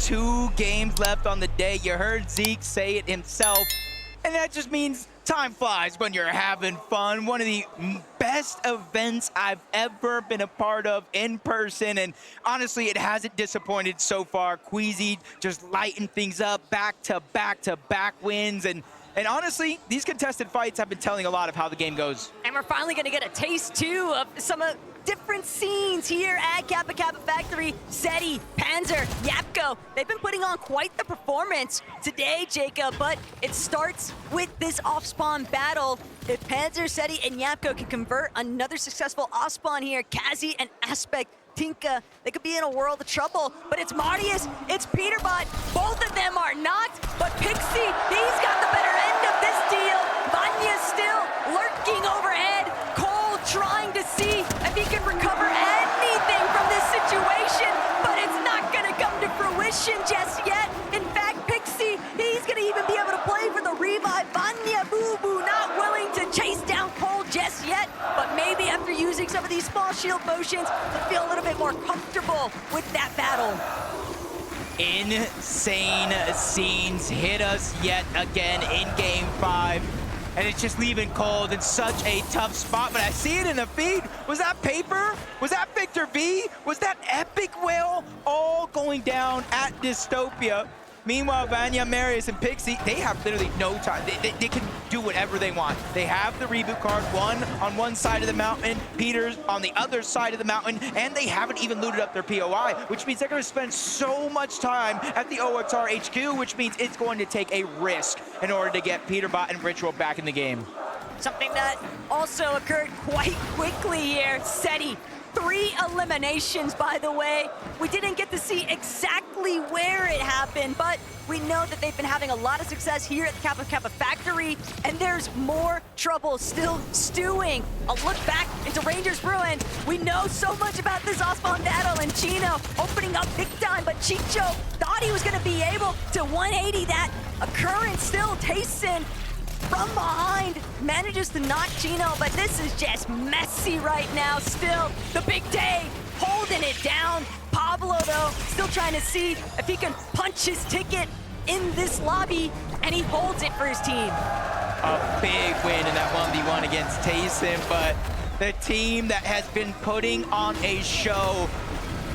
2 games left on the day. You heard Zeke say it himself, and that just means time flies when you're having fun. One of the best events I've ever been a part of in person, and honestly, it hasn't disappointed so far. Queasy just lighting things up, back-to-back-to-back wins, and honestly, these contested fights have been telling a lot of how the game goes. And we're finally gonna get a taste, too, of some different scenes here at Kappa Kappa Factory. Seti, Panzer, Yapko, they've been putting on quite the performance today, Jacob, but it starts with this off-spawn battle. If Panzer, Seti, and Yapko can convert another successful off-spawn here, Kazi and Aspect, Tinka, they could be in a world of trouble, but it's Martius, it's Peterbot, both of them are not, but Pixie, he's got the better end of this deal. Vanya still lurking overhead, Cole trying to see if he can recover anything from this situation, but it's not gonna come to fruition just yet. In fact, Pixie, he's gonna even be able to play for the revive. Vanya Boo Boo not willing to chase down Cole just yet, but maybe after using some of these small shield motions, he'll feel a little bit more comfortable with that battle. Insane scenes hit us yet again in Game 5. And it's just leaving Cold in such a tough spot, but I see it in the feed. Was that Paper? Was that Victor V? Was that Epic Whale? All going down at Dystopia. Meanwhile, Vanya, Marius, and Pixie, they have literally no time. They can do whatever they want. They have the reboot card, one on one side of the mountain, Peter's on the other side of the mountain, and they haven't even looted up their POI, which means they're going to spend so much time at the OXR HQ, which means it's going to take a risk in order to get Peterbot and Ritual back in the game. Something that also occurred quite quickly here, Seti. 3 eliminations, by the way. We didn't get to see exactly where it happened, but we know that they've been having a lot of success here at the Kappa Kappa Factory, and there's more trouble still stewing. A look back into Rangers Ruin. We know so much about this off-spawn battle, and Chino opening up big time, but Chicho thought he was gonna be able to 180 that occurrence. Still, Tayson from behind manages to knock Chino, but this is just messy right now. Still, the big day holding it down. Pablo, though, still trying to see if he can punch his ticket in this lobby, and he holds it for his team. A big win in that 1v1 against Tayson, but the team that has been putting on a show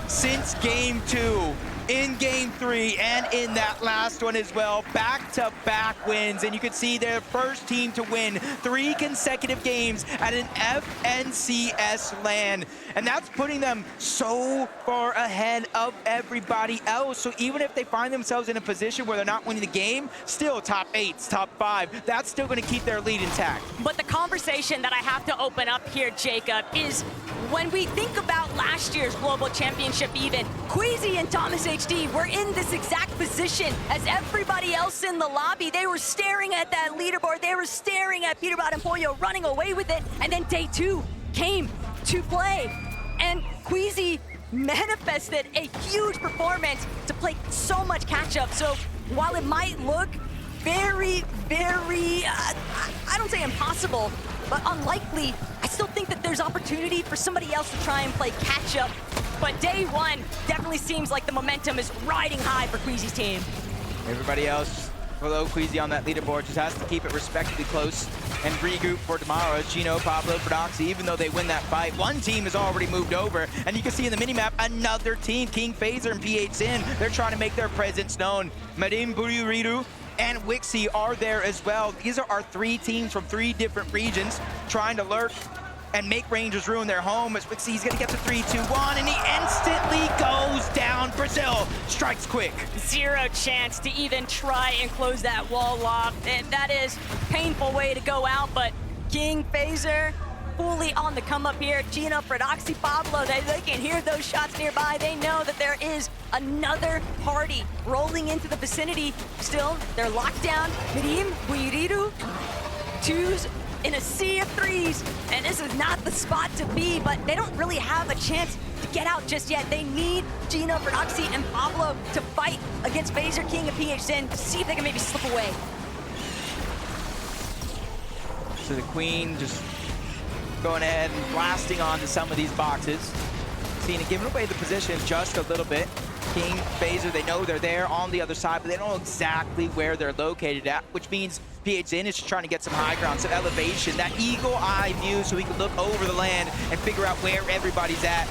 since Game 2, in Game 3, and in that last one as well, back-to-back wins, and you can see their first team to win 3 consecutive games at an FNCS LAN, and that's putting them so far ahead of everybody else. So even if they find themselves in a position where they're not winning the game, still top 8, top 5, that's still going to keep their lead intact. But the conversation that I have to open up here, Jacob, is when we think about last year's Global Championship even, Queasy and Thomas HD were in this exact position as everybody else in the lobby. They were staring at that leaderboard. They were staring at Peterbot and Pollo running away with it. And then day 2 came to play. And Queasy manifested a huge performance to play so much catch-up. So while it might look very, I don't say impossible, but unlikely, I still think that there's opportunity for somebody else to try and play catch-up. But day 1 definitely seems like the momentum is riding high for Queasy's team. Everybody else below Queasy on that leaderboard just has to keep it respectively close and regroup for tomorrow. Chino, Pablo, Prodoxy, even though they win that fight, one team has already moved over, and you can see in the minimap another team, King Phaser and PH Sin, they're trying to make their presence known. Madim Buriuriru and Wixie are there as well. These are our 3 teams from 3 different regions trying to lurk and make Rangers ruin their home. As Wixie's gonna get to 3-2-1, and he instantly goes down. Brazil strikes quick. 0 chance to even try and close that wall off. And that is a painful way to go out, but King Phaser fully on the come up here. Gino, Prodoxy, Pablo, they can hear those shots nearby. They know that there is another party rolling into the vicinity. Still, they're locked down. Mirim, Buiriru, 2s in a sea of 3s, and this is not the spot to be, but they don't really have a chance to get out just yet. They need Gino, Prodoxy, and Pablo to fight against Phaser, King, and PH Sin to see if they can maybe slip away. So the Queen just going ahead and blasting onto some of these boxes. Cena giving away the position just a little bit. King, Phaser, they know they're there on the other side, but they don't know exactly where they're located at, which means PHN is just trying to get some high ground, some elevation, that eagle eye view so he can look over the land and figure out where everybody's at,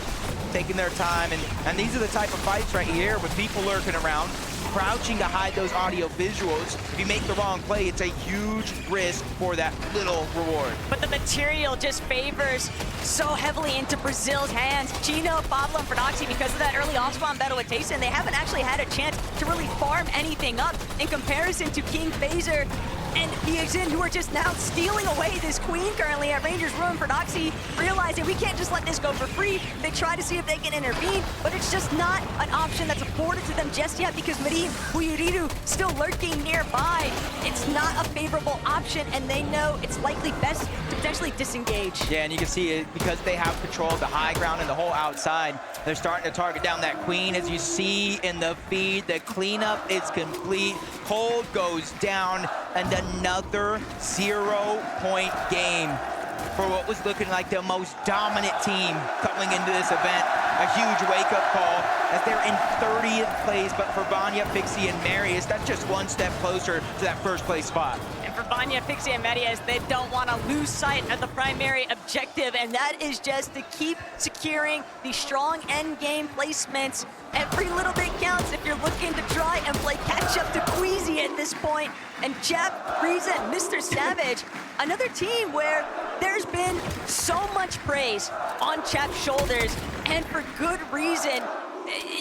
taking their time. And these are the type of fights right here with people lurking around, crouching to hide those audio visuals. If you make the wrong play, it's a huge risk for that little reward. But the material just favors so heavily into Brazil's hands. Gino, Pablo, and Prodoxy, because of that early off-spawn battle with Tayson, they haven't actually had a chance to really farm anything up in comparison to King Phaser and PHN, who are just now stealing away this queen currently at Rangers Ruin. Prodoxy realizing we can't just let this go for free. They try to see if they can intervene, but it's just not an option that's afforded to them just yet because Marin Buyuriru still lurking nearby. It's not a favorable option, and they know it's likely best to potentially disengage. Yeah, and you can see it because they have control of the high ground and the whole outside. They're starting to target down that queen. As you see in the feed, the cleanup is complete. Cold goes down, and another 0-point game for what was looking like the most dominant team coming into this event. A huge wake-up call as they're in 30th place, but for Vanya, Flickzy, and Marius, that's just one step closer to that first place spot. For Vanya, Flickzy, and Marius, they don't want to lose sight of the primary objective, and that is just to keep securing the strong end game placements. Every little bit counts if you're looking to try and play catch up to Queasy at this point. And Jap, Frieza, and Mr. Savage, another team where there's been so much praise on Chap's shoulders, and for good reason.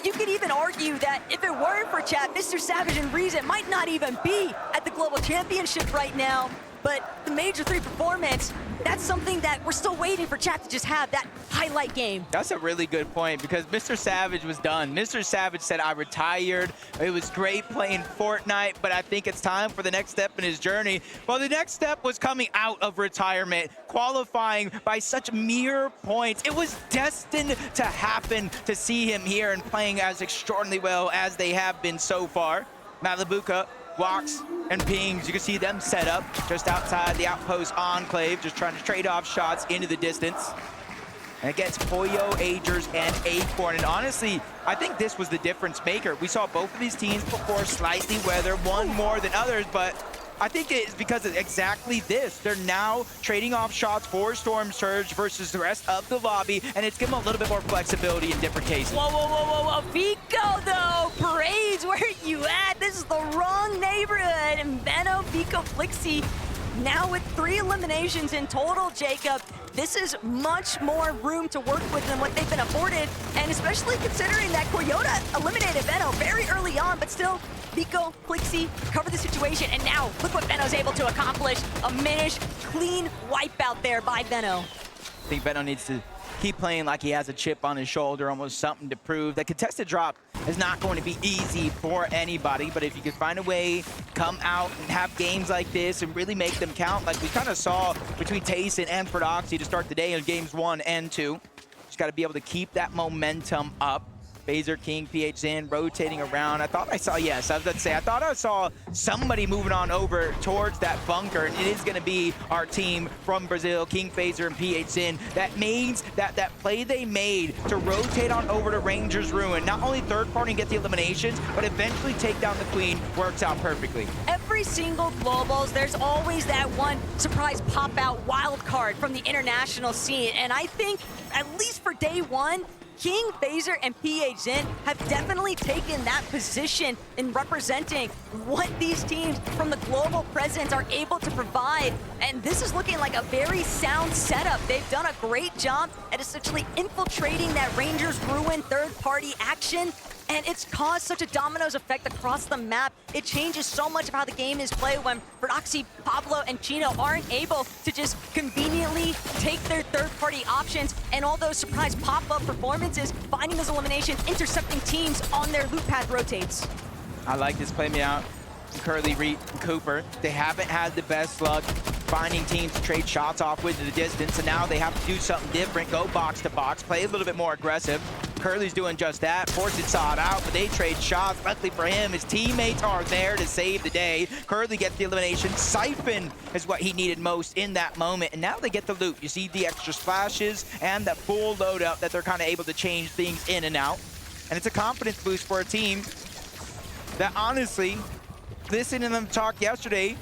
You could even argue that if it weren't for Chap, Mr. Savage and Reason might not even be at the Global Championship right now. But the Major 3 performance, that's something that we're still waiting for Chap to just have that highlight game. That's a really good point because Mr. Savage was done. Mr. Savage said, I retired. It was great playing Fortnite, but I think it's time for the next step in his journey. Well, the next step was coming out of retirement, qualifying by such mere points. It was destined to happen to see him here and playing as extraordinarily well as they have been so far. Malibuka walks and pings. You can see them set up just outside the outpost enclave, just trying to trade off shots into the distance. And against Poyo, Agers, and Acorn. And honestly, I think this was the difference maker. We saw both of these teams before slightly weather, one more than others, but I think it's because of exactly this. They're now trading off shots for Storm Surge versus the rest of the lobby, and it's given them a little bit more flexibility in different cases. Whoa, whoa, whoa, whoa, whoa. Vico, though. Parades, where are you at? This is the wrong neighborhood. And Veno Vico Flickzy now with 3 eliminations in total, Jacob. This is much more room to work with than what they've been afforded, and especially considering that Koyota eliminated Veno very early on, but still, Vico, Flickzy covered the situation, and now look what Veno's able to accomplish. A Minish clean wipeout there by Veno. I think Veno needs to keep playing like he has a chip on his shoulder, almost something to prove. The contested drop is not going to be easy for anybody, but if you can find a way, come out and have games like this and really make them count, like we kind of saw between Tayson and Prodoxy to start the day in games 1 and 2. Just got to be able to keep that momentum up. Phaser, King, PHN rotating around. I thought I saw, yes, I was about to say, I thought I saw somebody moving on over towards that bunker, and it is going to be our team from Brazil, King, Phaser, and PHN. That means that that play they made to rotate on over to Rangers Ruin, not only third party and get the eliminations, but eventually take down the Queen, works out perfectly. Every single Globals, there's always that one surprise pop-out wild card from the international scene, and I think, at least for day 1, King, Phaser, and PHN have definitely taken that position in representing what these teams from the global presence are able to provide. And this is looking like a very sound setup. They've done a great job at essentially infiltrating that Rangers Ruin third-party action. And it's caused such a dominoes effect across the map. It changes so much of how the game is played when Prodoxy, Pablo, and Chino aren't able to just conveniently take their third-party options and all those surprise pop-up performances, finding those eliminations, intercepting teams on their loop path rotates. I like this play me out. Curly, Reed, and Cooper, they haven't had the best luck finding teams to trade shots off with in the distance, and now they have to do something different, go box to box, play a little bit more aggressive. Curly's doing just that. Forced saw it out, but they trade shots. Luckily for him, his teammates are there to save the day. Curly gets the elimination. Siphon is what he needed most in that moment, and now they get the loot. You see the extra splashes and that full loadout that they're kind of able to change things in and out. And it's a confidence boost for a team that honestly, listening to them talk yesterday,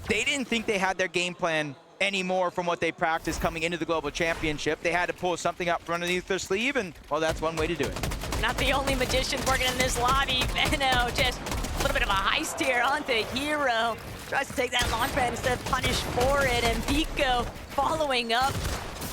they didn't think they had their game plan anymore from what they practiced coming into the Global Championship. They had to pull something up from underneath their sleeve, and well, that's one way to do it. Not the only magicians working in this lobby. Veno just a little bit of a heist here onto Hero. Tries to take that launch pad instead of punish for it, and Vico following up.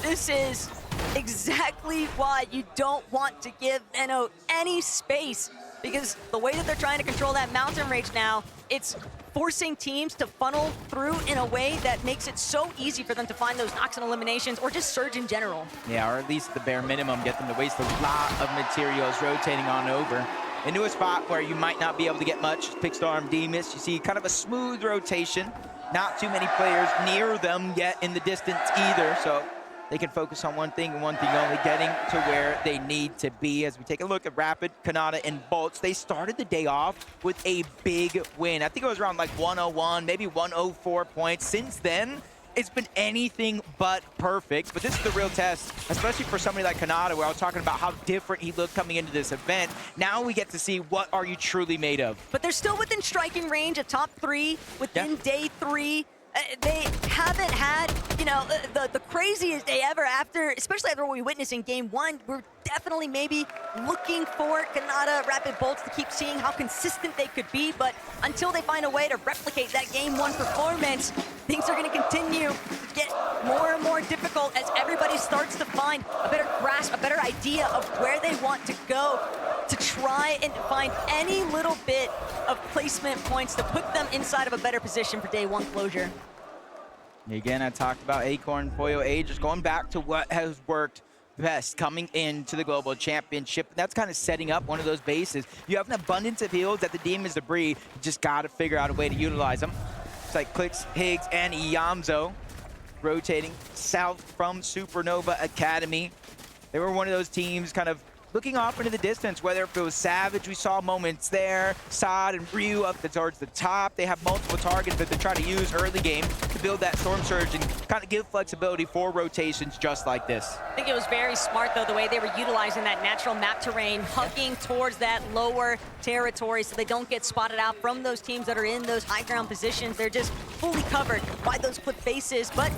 This is exactly why you don't want to give Veno any space, because the way that they're trying to control that mountain rage now, it's forcing teams to funnel through in a way that makes it so easy for them to find those knocks and eliminations or just surge in general. Yeah, or at least at the bare minimum, get them to waste a lot of materials rotating on over into a spot where you might not be able to get much. Pickstorm, Demus, you see kind of a smooth rotation. Not too many players near them yet in the distance either, so they can focus on one thing and one thing only, getting to where they need to be. As we take a look at Rapid, Kanata, and Bolts, they started the day off with a big win. I think it was around like 101, maybe 104 points. Since then, it's been anything but perfect, but this is the real test, especially for somebody like Kanata, where I was talking about how different he looked coming into this event. Now we get to see what are you truly made of. But they're still within striking range, a top 3 within day 3. They haven't had, you know, the craziest day ever after, especially after what we witnessed in game 1. We're definitely maybe looking for Kanata, Rapid Bolts to keep seeing how consistent they could be, but until they find a way to replicate that game 1 performance, things are going to continue to get more and more difficult as everybody starts to find a better grasp, a better idea of where they want to go to try and find any little bit of placement points to put them inside of a better position for day 1 closure. Again, I talked about Acorn, Poyo A, just going back to what has worked best coming into the Global Championship. That's kind of setting up one of those bases. You have an abundance of heals at the Demon's Debris. You just got to figure out a way to utilize them. It's like Clicks, Higgs, and Iamzo rotating south from Supernova Academy. They were one of those teams kind of looking off into the distance, whether if it was Savage, we saw moments there, Sod and Ryu up towards the top. They have multiple targets that they try to use early game to build that Storm Surge and kind of give flexibility for rotations just like this. I think it was very smart, though, the way they were utilizing that natural map terrain, hugging towards that lower territory so they don't get spotted out from those teams that are in those high ground positions. They're just fully covered by those cliff faces, but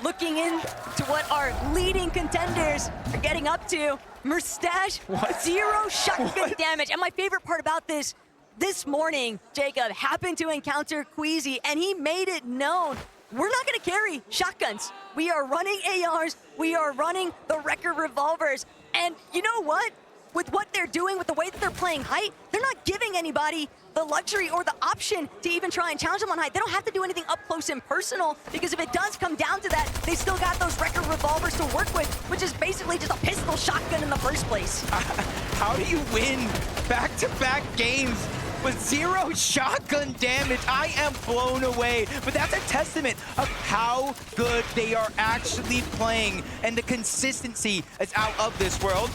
looking into what our leading contenders are getting up to, Mustache, 0 shotgun damage. And my favorite part about this morning, Jacob happened to encounter Queasy, and he made it known, we're not gonna carry shotguns. We are running ARs, we are running the record revolvers. And you know what? With what they're doing, with the way that they're playing height, they're not giving anybody the luxury or the option to even try and challenge them on height. They don't have to do anything up close and personal, because if it does come down to that, they still got those record revolvers to work with, which is basically just a pistol shotgun in the first place. How do you win back-to-back games with 0 shotgun damage? I am blown away, but that's a testament of how good they are actually playing, and the consistency is out of this world.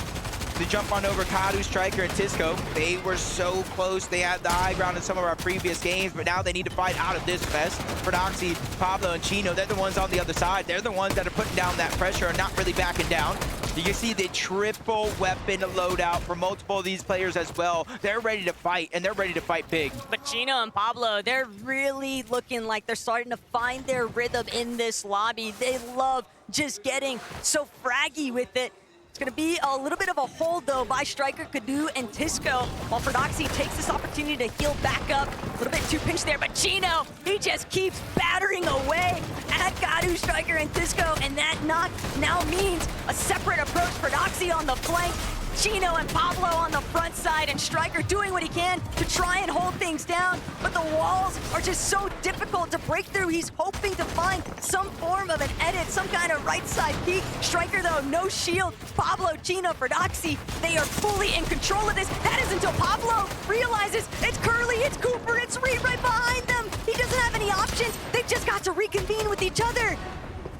To jump on over Kadu, Striker, and Tisco. They were so close. They had the high ground in some of our previous games, but now they need to fight out of this mess. Prodoxy, Pablo, and Chino, they're the ones on the other side. They're the ones that are putting down that pressure and not really backing down. You can see the triple weapon loadout for multiple of these players as well. They're ready to fight, and they're ready to fight big. But Chino and Pablo, they're really looking like they're starting to find their rhythm in this lobby. They love just getting so fraggy with it. It's going to be a little bit of a hold, though, by Striker, Kadu, and Tisco, while Prodoxy takes this opportunity to heal back up. A little bit too pinched there, but Chino, he just keeps battering away at Kadu, Striker, and Tisco, and that knock now means a separate approach. Prodoxy on the flank, Chino and Pablo on the front side, and Striker doing what he can to try and hold things down, but the walls are just so difficult to break through. He's hoping to find some form of an edit, some kind of right side peek. Striker, though, no shield. Pablo, Chino, Prodoxy, they are fully in control of this. That is until Pablo realizes it's Curly, it's Cooper, it's Reed right behind them. He doesn't have any options. They've just got to reconvene with each other.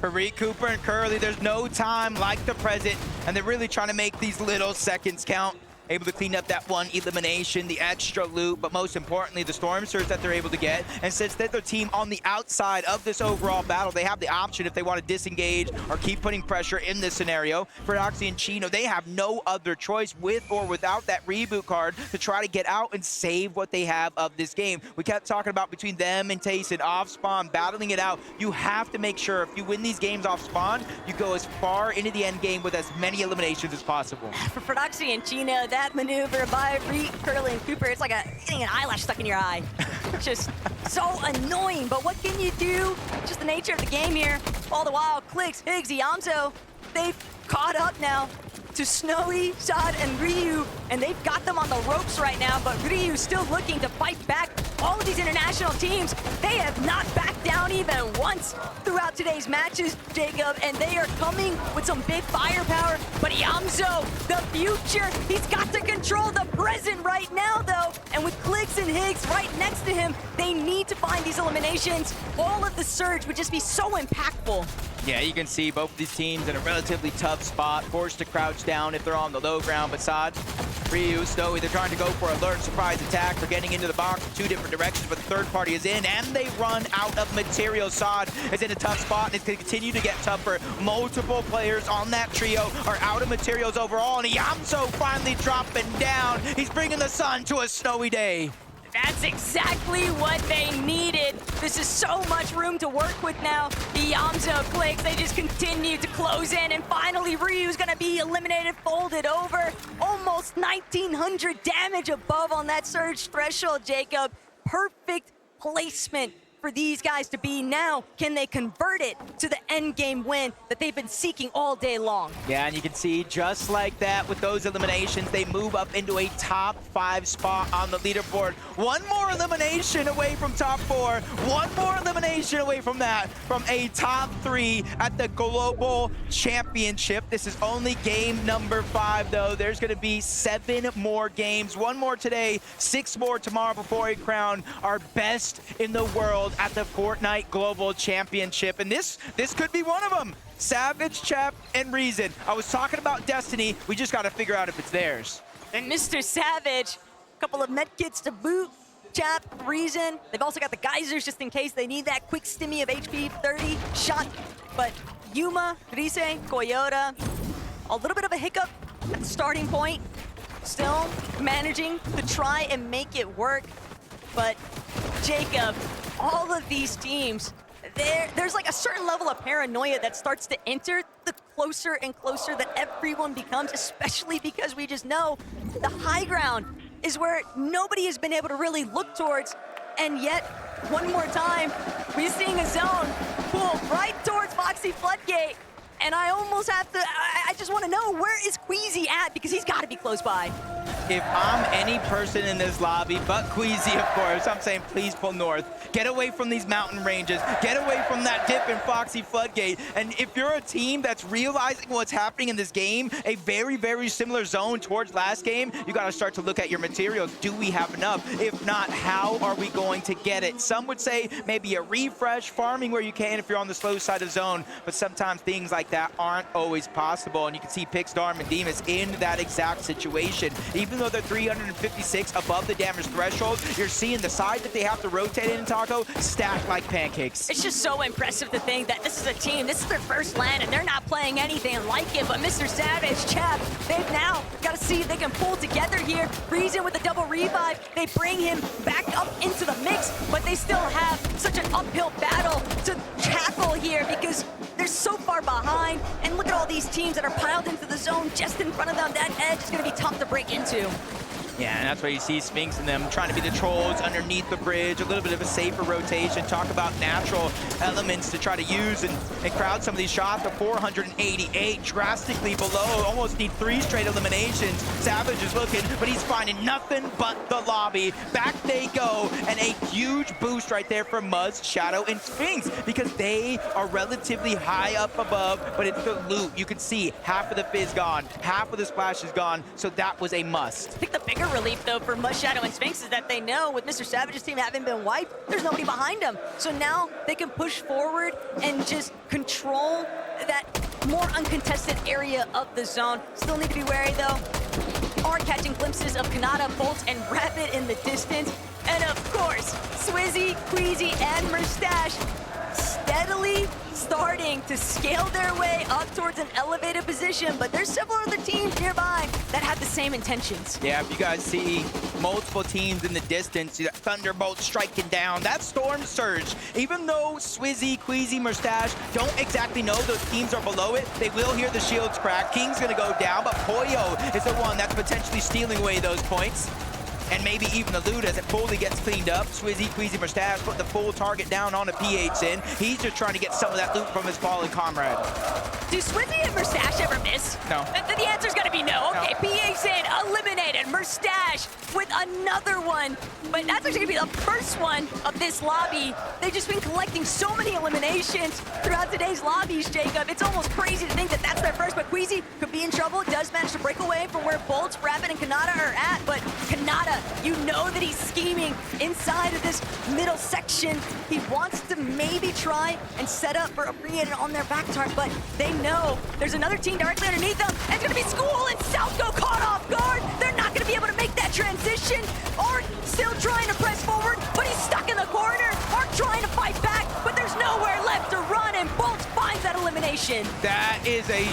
For Reed, Cooper, and Curly, there's no time like the present, and they're really trying to make these little seconds count. able to clean up that one elimination, the extra loot, but most importantly, the Storm Surge that they're able to get. And since they're the team on the outside of this overall battle, they have the option if they want to disengage or keep putting pressure in this scenario. For Prodoxy and Chino, they have no other choice with or without that reboot card to try to get out and save what they have of this game. We kept talking about between them and Tayson off spawn, battling it out. You have to make sure if you win these games off spawn, you go as far into the end game with as many eliminations as possible. For Prodoxy and Chino, that maneuver by Curly and Cooper, it's like getting an eyelash stuck in your eye. Just so annoying, but what can you do? Just the nature of the game here. All the while, Clicks, Higgs, Yamso, they've caught up now to Snowy, Sad, and Ryu, and they've got them on the ropes right now, but Ryu's still looking to fight back. All of these international teams, they have not backed down even once throughout today's matches, Jacob, and they are coming with some big firepower, but Yamso, the future, he's got to control the present right now, though, and with Clicks and Higgs right next to him, they need to find these eliminations. All of the surge would just be so impactful. Yeah, you can see both of these teams in a relatively tough spot, forced to crouch down if they're on the low ground. But Sad, Ryu, Snowy, they're trying to go for a lurch surprise attack. They're getting into the box in two different directions, but the third party is in, and they run out of material. Sad is in a tough spot, and it's going to continue to get tougher. Multiple players on that trio are out of materials overall, and Yamso finally dropping down. He's bringing the sun to a snowy day. That's exactly what they needed. This is so much room to work with now. The Yamso Clicks, they just continue to close in, and finally Ryu's gonna be eliminated, folded over. Almost 1900 damage above on that surge threshold, Jacob. Perfect placement for these guys to be now. Can they convert it to the end game win that they've been seeking all day long? Yeah, and you can see just like that with those eliminations, they move up into a top 5 spot on the leaderboard. One more elimination away from top 4. One more elimination away from that, from a top 3 at the Global Championship. This is only game number 5, though. There's going to be 7 more games. 1 more today, 6 more tomorrow before we crown our best in the world at the Fortnite Global Championship. And this could be one of them. Savage, Chap, and Reason. I was talking about Destiny. We just got to figure out if it's theirs. And Mr. Savage, a couple of medkits to boot. Chap, Reason. They've also got the geysers just in case they need that quick stimmy of HP 30 shot. But Yuma, Rise, Koyota, a little bit of a hiccup at the starting point. Still managing to try and make it work. But Jacob, all of these teams, there's like a certain level of paranoia that starts to enter the closer and closer that everyone becomes, especially because we just know the high ground is where nobody has been able to really look towards. And yet, one more time, we're seeing a zone pull right towards Foxy Floodgate. And I almost have to, I just want to know, where is Queasy at? Because he's got to be close by. If I'm any person in this lobby, but Queasy, of course, I'm saying please pull north. Get away from these mountain ranges. Get away from that dip in Foxy Floodgate. And if you're a team that's realizing what's happening in this game, a very, very similar zone towards last game, you got to start to look at your materials. Do we have enough? If not, how are we going to get it? Some would say maybe a refresh, farming where you can if you're on the slow side of zone, but sometimes things like that aren't always possible. And you can see Pixdar and Demas in that exact situation. Even though they're 356 above the damage threshold, you're seeing the side that they have to rotate in, Taco, stacked like pancakes. It's just so impressive to think that this is a team, this is their first land, and they're not playing anything like it. But Mr. Savage, Chap, they've now got to see if they can pull together here. Reason with the double revive, they bring him back up into the mix, but they still have such an uphill battle to tackle here because they're so far behind. And look at all these teams that are piled into the zone just in front of them. That edge is going to be tough to break into. Yeah, and that's why you see Sphinx and them trying to be the trolls underneath the bridge, a little bit of a safer rotation, talk about natural elements to try to use and crowd some of these shots. The 488, drastically below, almost need 3 straight eliminations. Savage is looking, but he's finding nothing but the lobby. Back they go, and a huge boost right there for Muzz, Shadow, and Sphinx, because they are relatively high up above, but it's the loot. You can see half of the fizz gone, half of the splash is gone, so that was a must. I think the bigger relief, though, for Muzz, Shadow, and Sphinx is that they know with Mr. Savage's team having been wiped, there's nobody behind them. So now they can push forward and just control that more uncontested area of the zone. Still need to be wary, though. are catching glimpses of Kanata, Bolt, and Rapid in the distance. And of course, Swizzy, Queasy, and Merstache steadily starting to scale their way up towards an elevated position, but there's several other teams nearby that have the same intentions. Yeah, if you guys see multiple teams in the distance, you got Thunderbolt striking down, that Storm Surge, even though Swizzy, Queasy, Merstache don't exactly know those teams are below it, they will hear the shields crack. King's gonna go down, but Poyo is the one that's potentially stealing away those points. And maybe even the loot as it fully gets cleaned up. Swizzy, Queasy, Merstache put the full target down on a PH in. He's just trying to get some of that loot from his fallen comrade. Do Swizzy and Merstache ever miss? No. The answer's gonna be no. Okay, No. PH in, eliminated. Merstache with another one. But that's actually gonna be the first one of this lobby. They've just been collecting so many eliminations throughout today's lobbies, Jacob. It's almost crazy to think that that's their first, but Queasy could be in trouble. Does manage to break away from where Bolt, Rapid, and Kanata are at, but Kanata, you know that he's scheming inside of this middle section. He wants to maybe try and set up for a free hit on their back target, but they know there's another team directly underneath them. And it's gonna be School and Southgo caught off guard. They're not gonna be able to make that transition. Art still trying to press forward, but he's stuck in the corner. Art trying to fight back, but there's nowhere left to run, and Bolt finds that elimination. That is a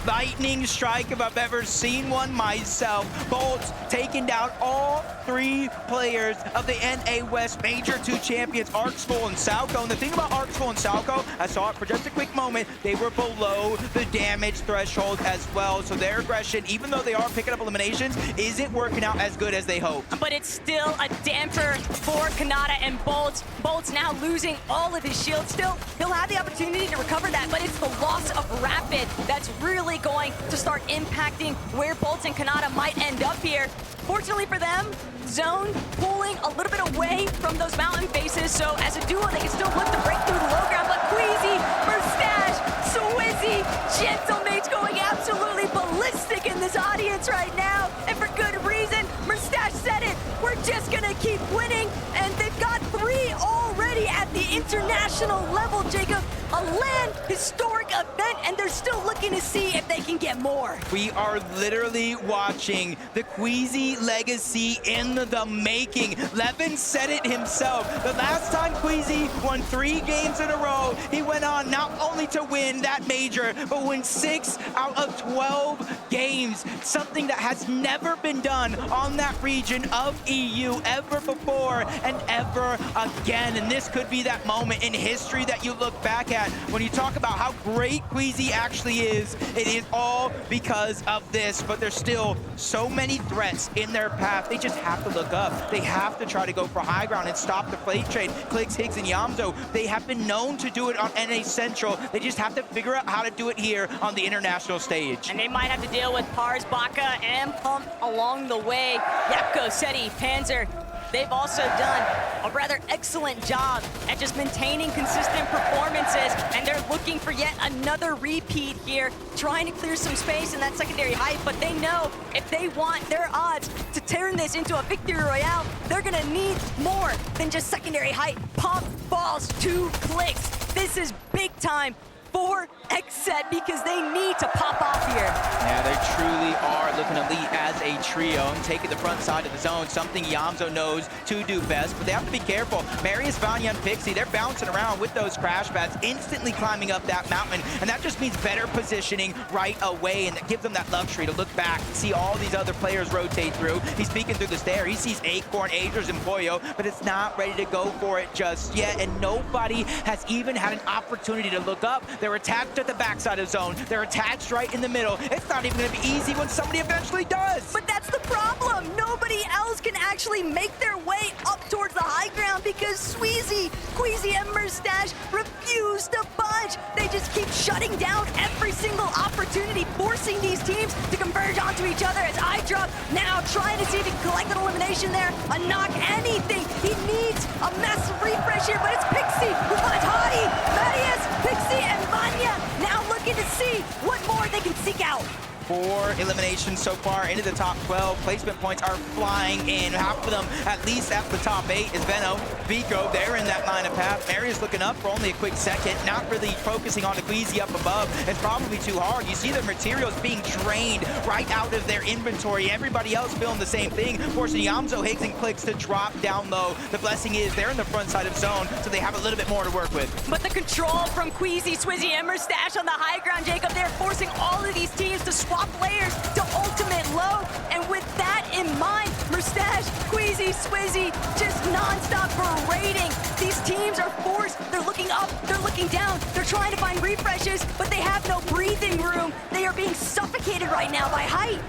lightning strike if I've ever seen one myself. Bolt's taking down all 3 players of the NA West Major 2 champions, Arksful and Salco. And the thing about Arksful and Salco, I saw it for just a quick moment, they were below the damage threshold as well. So their aggression, even though they are picking up eliminations, isn't working out as good as they hoped. But it's still a damper for Kanata and Bolt. Bolt's now losing all of his shield. Still, he'll have the opportunity to recover that, but it's the loss of Rapid that's really going to start impacting where Bolt and Kanata might end up here. Fortunately for them, Zone pulling a little bit away from those mountain faces, so as a duo, they can still look to break through the low ground, but Queasy, Merstache, Swizzy, Gentlemate's going absolutely ballistic in this audience right now, and for good reason. Merstache said it, we're just gonna keep winning, and they've got 3 already at the international level, Jacob. A land historic event, and they're still looking to see if they can get more. We are literally watching the Queasy legacy in the making. Levin said it himself. The last time Queasy won 3 games in a row, he went on not only to win that major, but win 6 out of 12 games. Something that has never been done on that region of EU ever before and ever again. And this could be that moment in history that you look back at when you talk about how great Queasy actually is. It is all because of this, but there's still so many threats in their path. They just have to look up. They have to try to go for high ground and stop the plate trade. Clicks, Higgs, and Yamzo, they have been known to do it on NA Central. They just have to figure out how to do it here on the international stage. And they might have to deal with Pars, Baka, and Pump along the way. Yapko, Seti, Panzer, they've also done a rather excellent job at just maintaining consistent performances, and they're looking for yet another repeat here, trying to clear some space in that secondary height, but they know if they want their odds to turn this into a victory royale, they're gonna need more than just secondary height. Pump falls to Clicks. This is big time for Xset because they need to pop off here. Yeah, they truly are looking elite as a trio and taking the front side of the zone, something Yamzo knows to do best, but they have to be careful. Marius, Vanya, and Pixie, they're bouncing around with those crash pads, instantly climbing up that mountain, and that just means better positioning right away, and that gives them that luxury to look back, see all these other players rotate through. He's peeking through the stair, he sees Acorn, Aders, and Poyo, but it's not ready to go for it just yet, and nobody has even had an opportunity to look up. They're attached at the backside of zone. They're attached right in the middle. It's not even going to be easy when somebody eventually does. But that's the problem. Nobody else can actually make their way up towards the high ground because Swizzy, Queasy, and Merstache refuse to budge. They just keep shutting down every single opportunity, forcing these teams to converge onto each other as iDrop now trying to see if he can collect an elimination there, a knock, anything. He needs a massive refresh here, but it's Pixie who finds Hadi, Marius, Pixie, and Vanya now looking to see what more they can seek out. 4 eliminations so far into the top 12. Placement points are flying in. Half of them, at least at the top 8, is Veno Vico. They're in that line of path. Marius looking up for only a quick second, not really focusing on the Flickzy up above. It's probably too hard. You see the materials being drained right out of their inventory. Everybody else feeling the same thing, forcing Yamzo, Higgs, and Clicks to drop down low. The blessing is they're in the front side of zone, so they have a little bit more to work with. But the control from Queasy, Swizzy, and Mustache on the high ground, Jacob, they're forcing all of these teams to swap layers to ultimate low. And with that in mind, Mustache, Queasy, Swizzy, just non-stop berating. These teams are forced. They're looking up, they're looking down, they're trying to find refreshes, but they have no breathing room. They are being suffocated right now by height.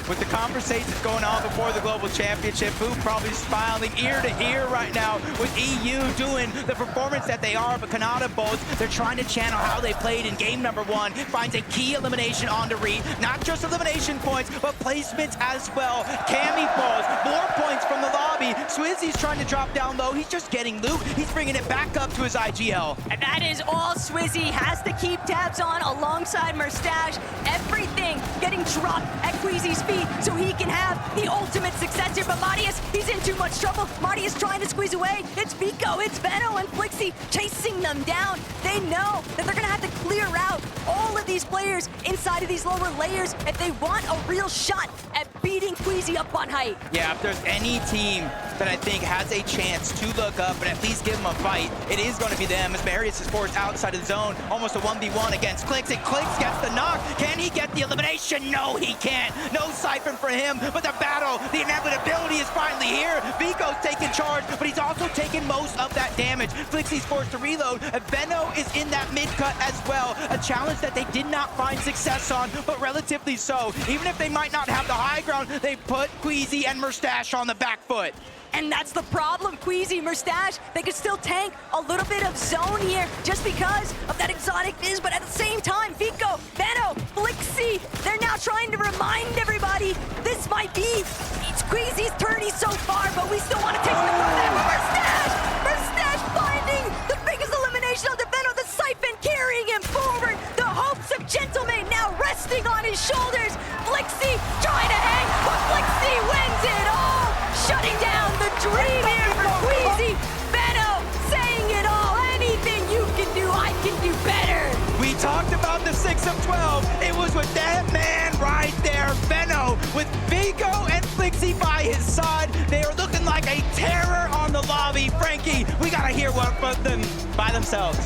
With the conversations going on before the Global Championship, Boo probably smiling ear to ear right now with EU doing the performance that they are, but Kanata Bolts, they're trying to channel how they played in game number 1, finds a key elimination on the Reed, not just elimination points, but placements as well. Cammy falls, more points from the lobby. Swizzy's trying to drop down low, he's just getting loot, he's bringing it back up to his IGL. And that is all Swizzy has to keep tabs on alongside Mustache. Everything getting dropped at Queasy's feet so he can have the ultimate success here. But Marius, he's in too much trouble. Marius trying to squeeze away. It's Vico, it's Veno, and Flickzy chasing them down. They know that they're gonna have to clear out all of these players inside of these lower layers if they want a real shot at beating Queasy up on height. Yeah, if there's any team that I think has a chance to look up and at least give them a fight, it is going to be them, as Marius is forced outside of the zone, almost a 1v1 against Clicks, and Clicks gets the knock. Can he get the elimination? No, he can't. No siphon for him, but the battle, the inevitability is finally here. Vico's taking charge, but he's also taking most of that damage. Flickzy's forced to reload. Veno is in that mid-cut as well, a challenge that they did not find success on, but relatively so. Even if they might not have the high ground, they put Queasy and Mustache on the back foot. And that's the problem, Queasy, Mustache. They could still tank a little bit of zone here just because of that exotic fizz, but at the same time, Vico, Veno, Flickzy, they're now trying to remind everybody this might be it's Queasy's tourney so far, but we still want to take the Mustache! Mustache finding the biggest elimination of the Veno, the siphon carrying him forward. The hopes of Gentleman now resting on his shoulders. Flickzy trying to hang, but Flickzy wins it all, shutting down the dream here for Queasy. Veno saying it all. Anything you can do, I can do better. We talked about the 6 of 12. It was with that man right there, Veno, with Vico and Flickzy by his side. They are looking like a terror on the lobby. Frankie, we gotta hear one from them by themselves.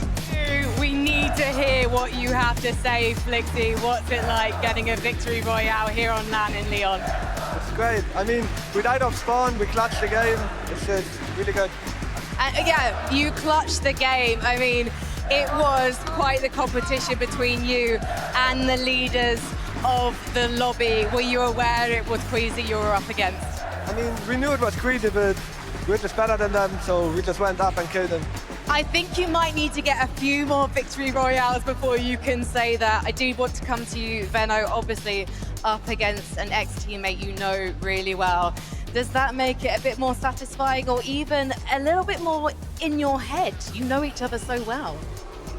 We need to hear what you have to say, Flickzy. What's it like getting a victory royale here on LAN in Lyon? It's great. I mean, we died off spawn, we clutched the game. It's really good. Yeah, you clutched the game. I mean, it was quite the competition between you and the leaders of the lobby. Were you aware it was Queasy you were up against? I mean, we knew it was Queasy, but we're just better than them, so we just went up and killed them. I think you might need to get a few more victory royales before you can say that. I do want to come to you, Veno, obviously up against an ex-teammate you know really well. Does that make it a bit more satisfying or even a little bit more in your head? You know each other so well.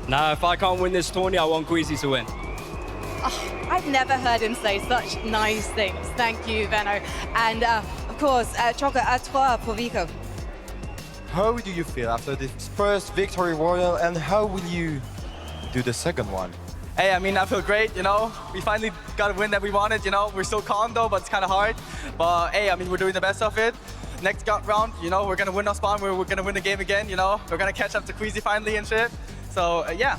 Nah, if I can't win this tourney, I want Queasy to win. Oh, I've never heard him say such nice things. Thank you, Veno. And of course, Choco, à toi pour Vico. How do you feel after this first victory royale, and how will you do the second one? Hey, I mean, I feel great, you know. We finally got a win that we wanted, you know. We're still calm though, but it's kind of hard. But hey, I mean, we're doing the best of it. Next round, you know, we're gonna win our spawn. We're gonna win the game again, you know. We're gonna catch up to Queasy finally and shit. So yeah.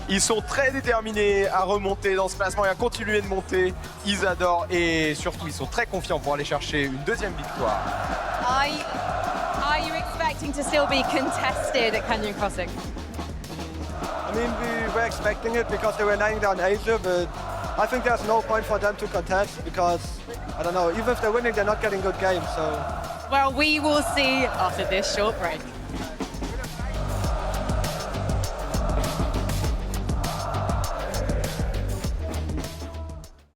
Ils sont très déterminés à remonter dans ce classement et à continuer de monter. Ils adorent et surtout, ils sont très confiants pour aller chercher une deuxième victoire. Are you expecting to still be contested at Canyon Crossing? I mean, we were expecting it because they were laying down Asia, but I think there's no point for them to contest because, I don't know, even if they're winning, they're not getting good games, so. Well, we will see after this short break.